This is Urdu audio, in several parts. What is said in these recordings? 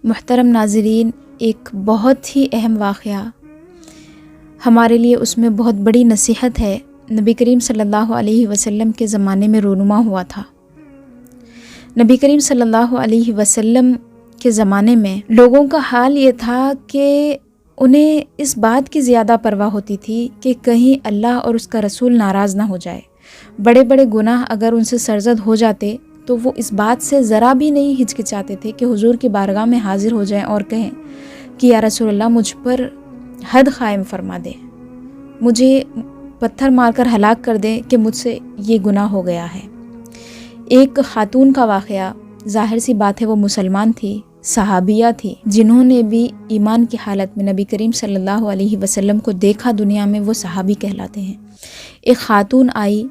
محترم ناظرین، ایک بہت ہی اہم واقعہ ہمارے لیے، اس میں بہت بڑی نصیحت ہے، نبی کریم صلی اللہ علیہ وسلم کے زمانے میں رونما ہوا تھا۔ نبی کریم صلی اللہ علیہ وسلم کے زمانے میں لوگوں کا حال یہ تھا کہ انہیں اس بات کی زیادہ پرواہ ہوتی تھی کہ کہیں اللہ اور اس کا رسول ناراض نہ ہو جائے۔ بڑے بڑے گناہ اگر ان سے سرزد ہو جاتے تو وہ اس بات سے ذرا بھی نہیں ہچکچاتے تھے کہ حضور کی بارگاہ میں حاضر ہو جائیں اور کہیں کہ یا رسول اللہ مجھ پر حد قائم فرما دے، مجھے پتھر مار کر ہلاک کر دے کہ مجھ سے یہ گناہ ہو گیا ہے۔ ایک خاتون کا واقعہ، ظاہر سی بات ہے وہ مسلمان تھی، صحابیہ تھی، جنہوں نے بھی ایمان کی حالت میں نبی کریم صلی اللہ علیہ وسلم کو دیکھا دنیا میں، وہ صحابی کہلاتے ہیں۔ ایک خاتون آئی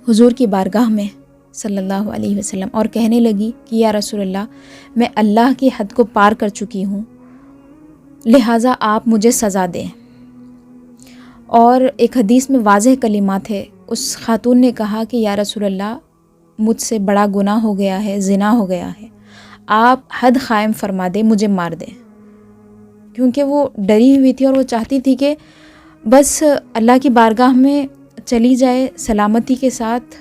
حضور کی بارگاہ میں صلی اللہ علیہ وسلم اور کہنے لگی کہ یا رسول اللہ، میں اللہ کی حد کو پار کر چکی ہوں، لہٰذا آپ مجھے سزا دیں۔ اور ایک حدیث میں واضح کلمات ہے، اس خاتون نے کہا کہ یا رسول اللہ، مجھ سے بڑا گناہ ہو گیا ہے، زنا ہو گیا ہے، آپ حد قائم فرما دیں، مجھے مار دیں۔ کیونکہ وہ ڈری ہوئی تھی اور وہ چاہتی تھی کہ بس اللہ کی بارگاہ میں چلی جائے سلامتی کے ساتھ،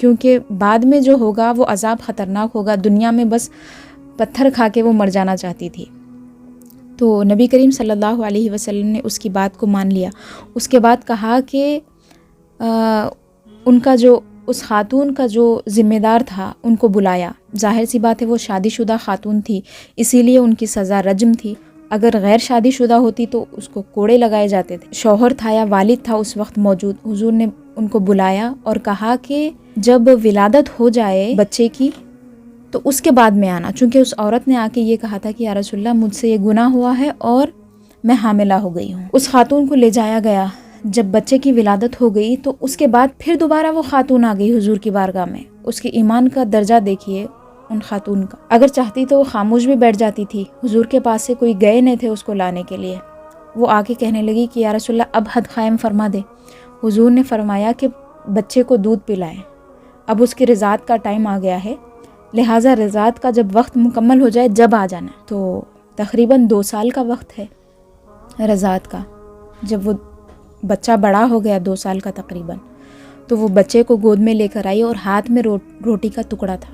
کیونکہ بعد میں جو ہوگا وہ عذاب خطرناک ہوگا، دنیا میں بس پتھر کھا کے وہ مر جانا چاہتی تھی۔ تو نبی کریم صلی اللہ علیہ وسلم نے اس کی بات کو مان لیا۔ اس کے بعد کہا کہ ان کا جو اس خاتون کا جو ذمہ دار تھا ان کو بلایا۔ ظاہر سی بات ہے وہ شادی شدہ خاتون تھی، اسی لیے ان کی سزا رجم تھی۔ اگر غیر شادی شدہ ہوتی تو اس کو کوڑے لگائے جاتے تھے۔ شوہر تھا یا والد تھا اس وقت موجود، حضور نے ان کو بلایا اور کہا کہ جب ولادت ہو جائے بچے کی تو اس کے بعد میں آنا، چونکہ اس عورت نے آ کے یہ کہا تھا کہ یا رسول اللہ مجھ سے یہ گناہ ہوا ہے اور میں حاملہ ہو گئی ہوں۔ اس خاتون کو لے جایا گیا۔ جب بچے کی ولادت ہو گئی تو اس کے بعد پھر دوبارہ وہ خاتون آ گئی حضور کی بارگاہ میں۔ اس کے ایمان کا درجہ دیکھیے ان خاتون کا، اگر چاہتی تو وہ خاموش بھی بیٹھ جاتی تھی، حضور کے پاس سے کوئی گئے نہیں تھے اس کو لانے کے لیے۔ وہ آ کے کہنے لگی کہ یا رسول اللہ اب حد قائم فرما دے۔ حضور نے فرمایا کہ بچے کو دودھ پلائیں، اب اس کی رضاعت کا ٹائم آ گیا ہے، لہٰذا رضاعت کا جب وقت مکمل ہو جائے جب آ جانا۔ تو تقریباً 2 سال کا وقت ہے رضاعت کا۔ جب وہ بچہ بڑا ہو گیا 2 سال کا تقریباً، تو وہ بچے کو گود میں لے کر آئی اور ہاتھ میں روٹی کا ٹکڑا تھا،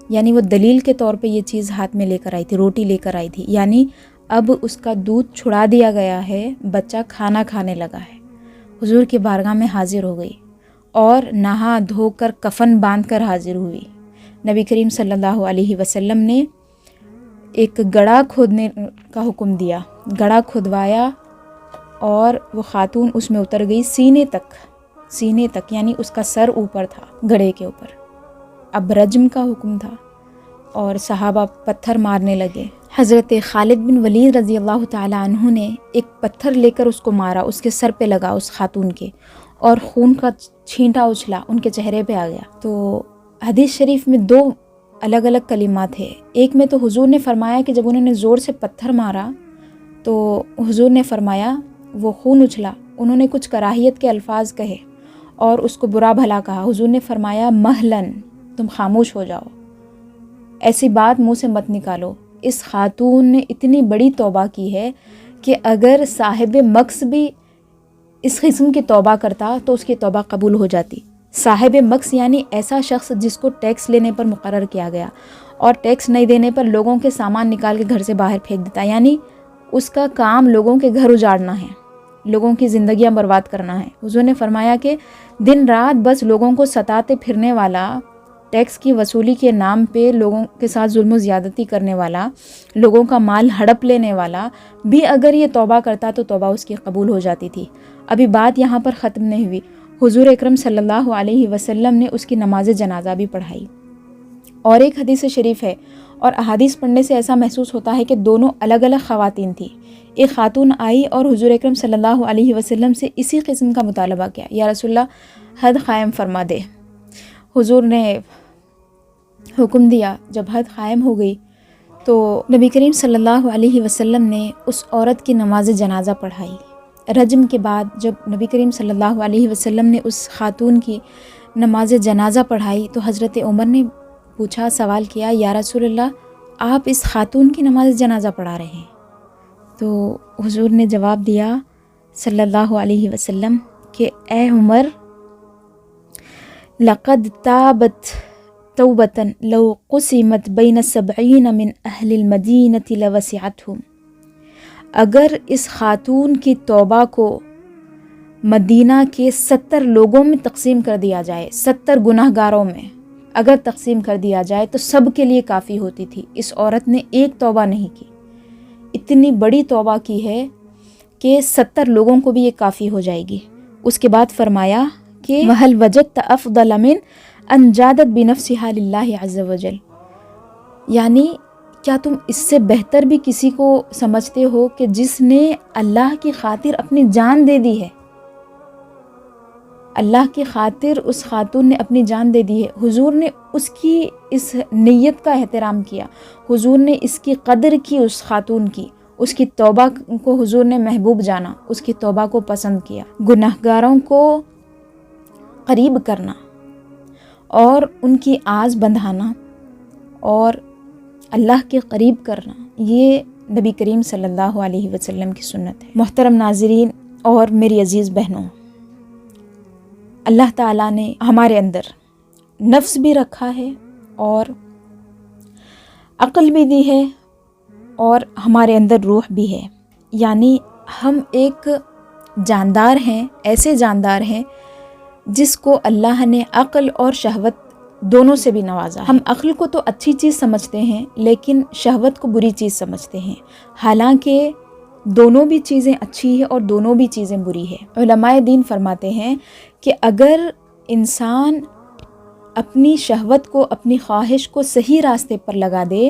یعنی وہ دلیل کے طور پہ یہ چیز ہاتھ میں لے کر آئی تھی، روٹی لے کر آئی تھی، یعنی اب اس کا دودھ چھڑا دیا گیا ہے، بچہ کھانا کھانے لگا ہے۔ حضور کی بارگاہ میں حاضر ہو گئی اور نہا دھو کر کفن باندھ کر حاضر ہوئی۔ نبی کریم صلی اللہ علیہ وسلم نے ایک گڑھا کھودنے کا حکم دیا، گڑھا کھدوایا اور وہ خاتون اس میں اتر گئی سینے تک، یعنی اس کا سر اوپر تھا گڑھے کے اوپر۔ اب رجم کا حکم تھا اور صحابہ پتھر مارنے لگے۔ حضرت خالد بن ولید رضی اللہ تعالیٰ عنہ نے ایک پتھر لے کر اس کو مارا، اس کے سر پہ لگا اس خاتون کے، اور خون کا چھینٹا اچھلا ان کے چہرے پہ آ گیا۔ تو حدیث شریف میں 2 الگ الگ کلمات ہیں۔ ایک میں تو حضور نے فرمایا کہ جب انہوں نے زور سے پتھر مارا تو حضور نے فرمایا وہ خون اچھلا، انہوں نے کچھ کراہیت کے الفاظ کہے اور اس کو برا بھلا کہا۔ حضور نے فرمایا مہلن، تم خاموش ہو جاؤ، ایسی بات منہ سے مت نکالو۔ اس خاتون نے اتنی بڑی توبہ کی ہے کہ اگر صاحب مکس بھی اس قسم کی توبہ کرتا تو اس کی توبہ قبول ہو جاتی۔ صاحب مکس یعنی ایسا شخص جس کو ٹیکس لینے پر مقرر کیا گیا اور ٹیکس نہیں دینے پر لوگوں کے سامان نکال کے گھر سے باہر پھینک دیتا، یعنی اس کا کام لوگوں کے گھر اجاڑنا ہے، لوگوں کی زندگیاں برباد کرنا ہے۔ حضور نے فرمایا کہ دن رات بس لوگوں کو ستاتے پھرنے والا، ٹیکس کی وصولی کے نام پہ لوگوں کے ساتھ ظلم و زیادتی کرنے والا، لوگوں کا مال ہڑپ لینے والا بھی اگر یہ توبہ کرتا تو توبہ اس کی قبول ہو جاتی تھی۔ ابھی بات یہاں پر ختم نہیں ہوئی، حضور اکرم صلی اللہ علیہ وسلم نے اس کی نماز جنازہ بھی پڑھائی۔ اور ایک حدیث شریف ہے، اور احادیث پڑھنے سے ایسا محسوس ہوتا ہے کہ دونوں الگ الگ خواتین تھیں۔ ایک خاتون آئی اور حضور اکرم صلی اللہ علیہ وسلم سے اسی قسم کا مطالبہ کیا، یا رسول اللہ حد قائم فرما دے۔ حضور نے حکم دیا، جب حد قائم ہو گئی تو نبی کریم صلی اللہ علیہ وسلم نے اس عورت کی نماز جنازہ پڑھائی۔ رجم کے بعد جب نبی کریم صلی اللہ علیہ وسلم نے اس خاتون کی نماز جنازہ پڑھائی تو حضرت عمر نے پوچھا، سوال کیا، یا رسول اللہ آپ اس خاتون کی نماز جنازہ پڑھا رہے ہیں؟ تو حضور نے جواب دیا صلی اللہ علیہ وسلم کہ اے عمر، لقد تابت توبۃ لو قسمت بین 70 من اہل المدینۃ لوسعتہم، اگر اس خاتون کی توبہ کو مدینہ کے 70 لوگوں میں تقسیم کر دیا جائے، 70 گناہ گاروں میں اگر تقسیم کر دیا جائے تو سب کے لیے کافی ہوتی تھی۔ اس عورت نے ایک توبہ نہیں کی، اتنی بڑی توبہ کی ہے کہ 70 لوگوں کو بھی یہ کافی ہو جائے گی۔ اس کے بعد فرمایا کہ وَهَلْ وَجَدْتَ أَفْضَلَ مِنْ أَنْ جَادَتْ بِنَفْسِهَا لِلَّهِ عَزَّ وَجَلَّ، یعنی کیا تم اس سے بہتر بھی کسی کو سمجھتے ہو کہ جس نے اللہ کی خاطر اپنی جان دے دی ہے؟ اللہ کی خاطر اس خاتون نے اپنی جان دے دی ہے۔ حضور نے اس کی اس نیت کا احترام کیا، حضور نے اس کی قدر کی، اس خاتون کی، اس کی توبہ کو حضور نے محبوب جانا، اس کی توبہ کو پسند کیا۔ گناہگاروں کو قریب کرنا اور ان کی آز بندھانا اور اللہ کے قریب کرنا، یہ نبی کریم صلی اللہ علیہ وسلم کی سنت ہے۔ محترم ناظرین اور میری عزیز بہنوں، اللہ تعالیٰ نے ہمارے اندر نفس بھی رکھا ہے اور عقل بھی دی ہے اور ہمارے اندر روح بھی ہے، یعنی ہم ایک جاندار ہیں، ایسے جاندار ہیں جس کو اللہ نے عقل اور شہوت دونوں سے بھی نوازا۔ ہم عقل کو تو اچھی چیز سمجھتے ہیں لیکن شہوت کو بری چیز سمجھتے ہیں، حالانکہ دونوں بھی چیزیں اچھی ہے اور دونوں بھی چیزیں بری ہے۔ علماء دین فرماتے ہیں کہ اگر انسان اپنی شہوت کو، اپنی خواہش کو صحیح راستے پر لگا دے،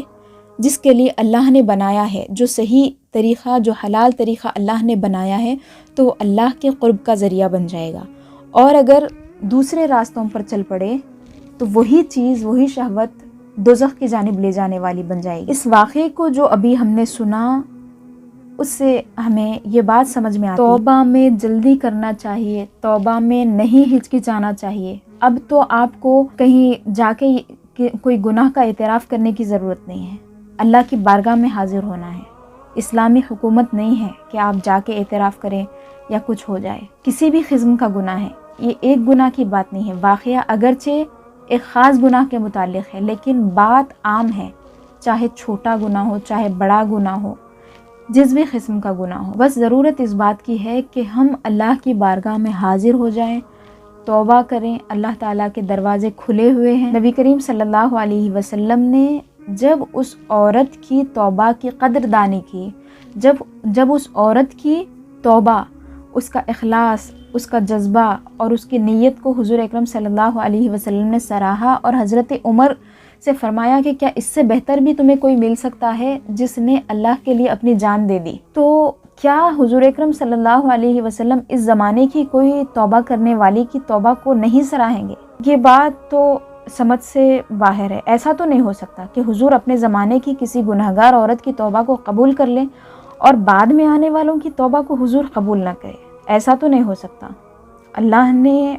جس کے لیے اللہ نے بنایا ہے، جو صحیح طریقہ، جو حلال طریقہ اللہ نے بنایا ہے، تو وہ اللہ کے قرب کا ذریعہ بن جائے گا۔ اور اگر دوسرے راستوں پر چل پڑے تو وہی چیز، وہی شہوت دوزخ کی جانب لے جانے والی بن جائے گی۔ اس واقعے کو جو ابھی ہم نے سنا، اس سے ہمیں یہ بات سمجھ میں آتی ہے، توبہ میں جلدی کرنا چاہیے، توبہ میں نہیں ہچکچانا چاہیے۔ اب تو آپ کو کہیں جا کے کوئی گناہ کا اعتراف کرنے کی ضرورت نہیں ہے، اللہ کی بارگاہ میں حاضر ہونا ہے۔ اسلامی حکومت نہیں ہے کہ آپ جا کے اعتراف کریں یا کچھ ہو جائے۔ کسی بھی قسم کا گناہ ہے، یہ ایک گناہ کی بات نہیں ہے۔ واقعہ اگرچہ ایک خاص گناہ کے متعلق ہے لیکن بات عام ہے، چاہے چھوٹا گناہ ہو، چاہے بڑا گناہ ہو، جس بھی قسم کا گناہ ہو۔ بس ضرورت اس بات کی ہے کہ ہم اللہ کی بارگاہ میں حاضر ہو جائیں، توبہ کریں۔ اللہ تعالیٰ کے دروازے کھلے ہوئے ہیں۔ نبی کریم صلی اللہ علیہ وسلم نے جب اس عورت کی توبہ کی قدردانی کی، جب اس عورت کی توبہ، اس کا اخلاص، اس کا جذبہ اور اس کی نیت کو حضور اکرم صلی اللہ علیہ وسلم نے سراہا اور حضرت عمر سے فرمایا کہ کیا اس سے بہتر بھی تمہیں کوئی مل سکتا ہے جس نے اللہ کے لیے اپنی جان دے دی، تو کیا حضور اکرم صلی اللہ علیہ وسلم اس زمانے کی کوئی توبہ کرنے والی کی توبہ کو نہیں سراہیں گے؟ یہ بات تو سمجھ سے باہر ہے۔ ایسا تو نہیں ہو سکتا کہ حضور اپنے زمانے کی کسی گنہگار عورت کی توبہ کو قبول کر لیں اور بعد میں آنے والوں کی توبہ کو حضور قبول نہ کرے، ایسا تو نہیں ہو سکتا۔ اللہ نے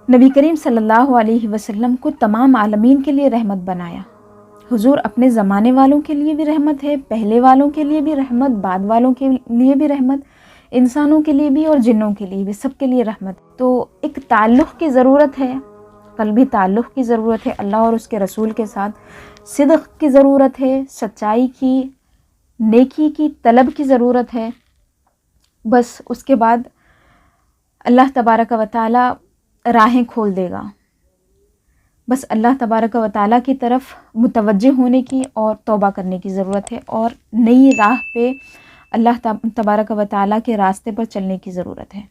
نبی کریم صلی اللہ علیہ وسلم کو تمام عالمین کے لیے رحمت بنایا۔ حضور اپنے زمانے والوں کے لیے بھی رحمت ہے، پہلے والوں کے لیے بھی رحمت، بعد والوں کے لیے بھی رحمت، انسانوں کے لیے بھی اور جنوں کے لیے بھی، سب کے لیے رحمت۔ تو ایک تعلق کی ضرورت ہے، قلبی تعلق کی ضرورت ہے اللہ اور اس کے رسول کے ساتھ، صدق کی ضرورت ہے، سچائی کی، نیکی کی طلب کی ضرورت ہے۔ بس اس کے بعد اللہ تبارک و تعالی راہیں کھول دے گا۔ بس اللہ تبارک و تعالیٰ کی طرف متوجہ ہونے کی اور توبہ کرنے کی ضرورت ہے اور نئی راہ پہ اللہ تبارک و تعالیٰ کے راستے پر چلنے کی ضرورت ہے۔